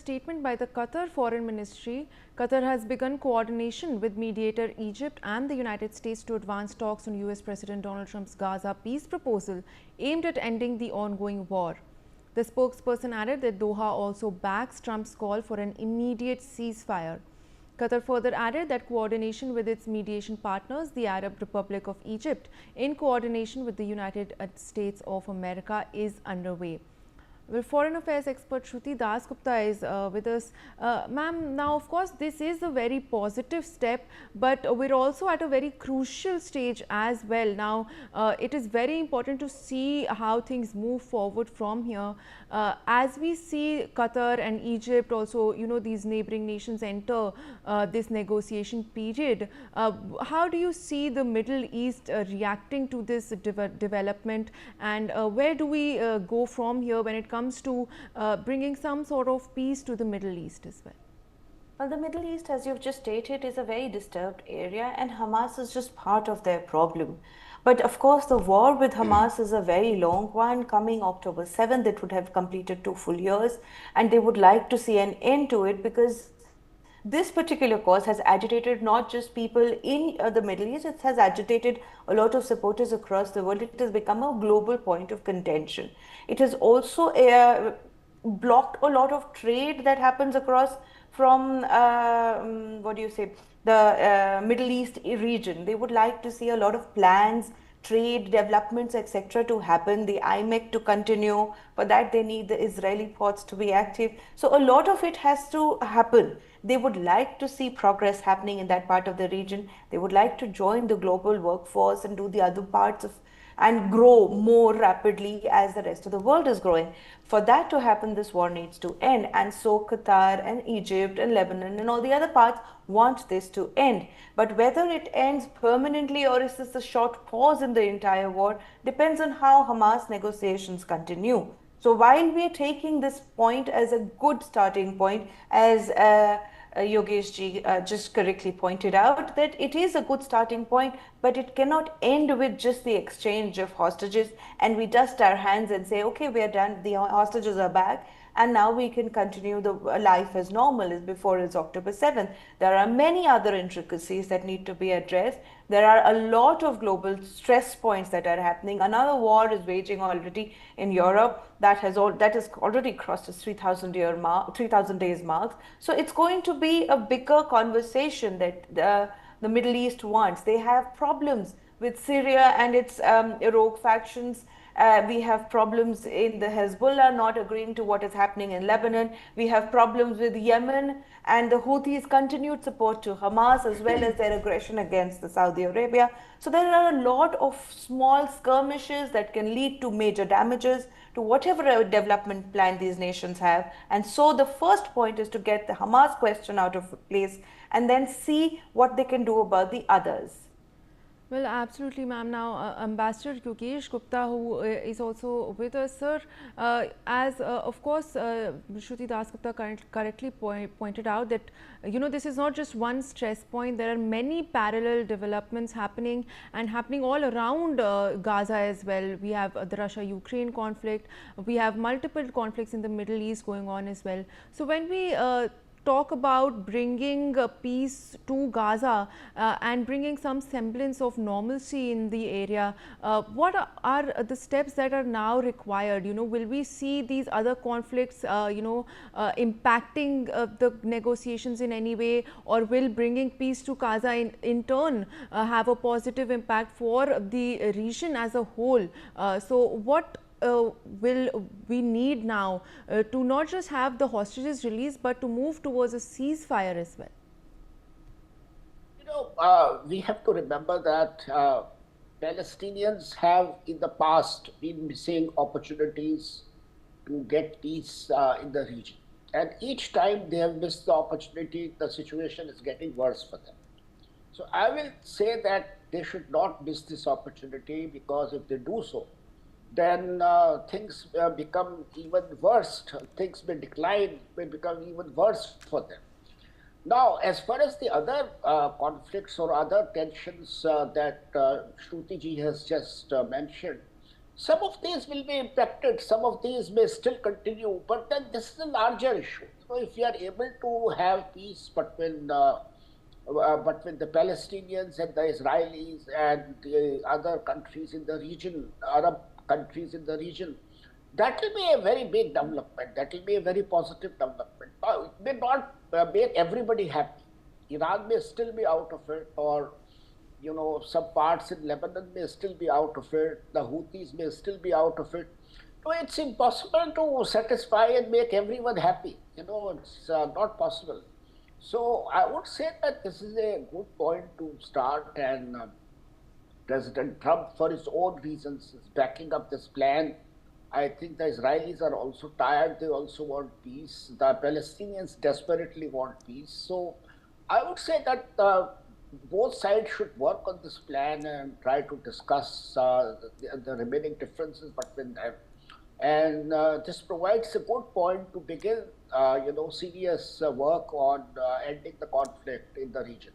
statement by the Qatar Foreign Ministry, Qatar has begun coordination with mediator Egypt and the United States to advance talks on US President Donald Trump's Gaza peace proposal aimed at ending the ongoing war. The spokesperson added that Doha also backs Trump's call for an immediate ceasefire. Qatar further added that coordination with its mediation partners, the Arab Republic of Egypt, in coordination with the United States of America, is underway. Well, Foreign Affairs expert Shruti Dasgupta is with us. Ma'am, now of course this is a very positive step, but we're also at a very crucial stage as well. Now it is very important to see how things move forward from here. As we see Qatar and Egypt also, these neighboring nations enter this negotiation period, how do you see the Middle East reacting to this development, and where do we go from here when it comes to bringing some sort of peace to the Middle East as well? Well, the Middle East, as you've just stated, is a very disturbed area, and Hamas is just part of their problem. But of course, the war with Hamas is a very long one. Coming October 7th, it would have completed 2 full years, and they would like to see an end to it, because this particular cause has agitated not just people in the Middle East, it has agitated a lot of supporters across the world. It has become a global point of contention. It has also blocked a lot of trade that happens across from, the Middle East region. They would like to see a lot of plans, trade, developments, etc. to happen, the IMEC to continue. For that, they need the Israeli ports to be active. So a lot of it has to happen. They would like to see progress happening in that part of the region. They would like to join the global workforce and do the other parts of and grow more rapidly as the rest of the world is growing. For that to happen, this war needs to end. And so Qatar and Egypt and Lebanon and all the other parts want this to end. But whether it ends permanently or is this a short pause in the entire war depends on how Hamas negotiations continue. So while we are taking this point as a good starting point, as Yogesh ji just correctly pointed out, that it is a good starting point, but it cannot end with just the exchange of hostages and we dust our hands and say, okay, we are done, the hostages are back, and now we can continue the life as normal as before it's October 7th. There are many other intricacies that need to be addressed. There are a lot of global stress points that are happening. Another war is waging already in Europe that has already crossed the 3,000 days mark. So it's going to be a bigger conversation that the Middle East wants. They have problems with Syria and its rogue factions. We have problems in the Hezbollah not agreeing to what is happening in Lebanon. We have problems with Yemen and the Houthis' continued support to Hamas, as well as their aggression against the Saudi Arabia. So there are a lot of small skirmishes that can lead to major damages to whatever development plan these nations have. And so the first point is to get the Hamas question out of place and then see what they can do about the others. Well, absolutely, ma'am. Now, Ambassador Yogesh Gupta, who is also with us, sir, of course, Shruti Dasgupta correctly pointed out that, this is not just one stress point. There are many parallel developments happening and happening all around Gaza as well. We have the Russia-Ukraine conflict. We have multiple conflicts in the Middle East going on as well. So when we talk about bringing peace to Gaza and bringing some semblance of normalcy in the area, what are the steps that are now required? Will we see these other conflicts, impacting the negotiations in any way, or will bringing peace to Gaza in turn have a positive impact for the region as a whole? So what will we need now to not just have the hostages released, but to move towards a ceasefire as well? We have to remember that Palestinians have in the past been missing opportunities to get peace in the region. And each time they have missed the opportunity, the situation is getting worse for them. So I will say that they should not miss this opportunity, because if they do so, then things become even worse. Things may decline, may become even worse for them. Now, as far as the other conflicts or other tensions that Shruti ji has just mentioned, some of these will be impacted, some of these may still continue, but then this is a larger issue. if we are able to have peace between the Palestinians and the Israelis and the other countries in the region, Arab countries in the region, that will be a very big development. That will be a very positive development. It may not make everybody happy. Iran may still be out of it, or some parts in Lebanon may still be out of it. The Houthis may still be out of it. So it's impossible to satisfy and make everyone happy. It's not possible. So I would say that this is a good point to start, and President Trump, for his own reasons, is backing up this plan. I think the Israelis are also tired. They also want peace. The Palestinians desperately want peace. So I would say that both sides should work on this plan and try to discuss the remaining differences between them. And this provides a good point to begin, serious work on ending the conflict in the region.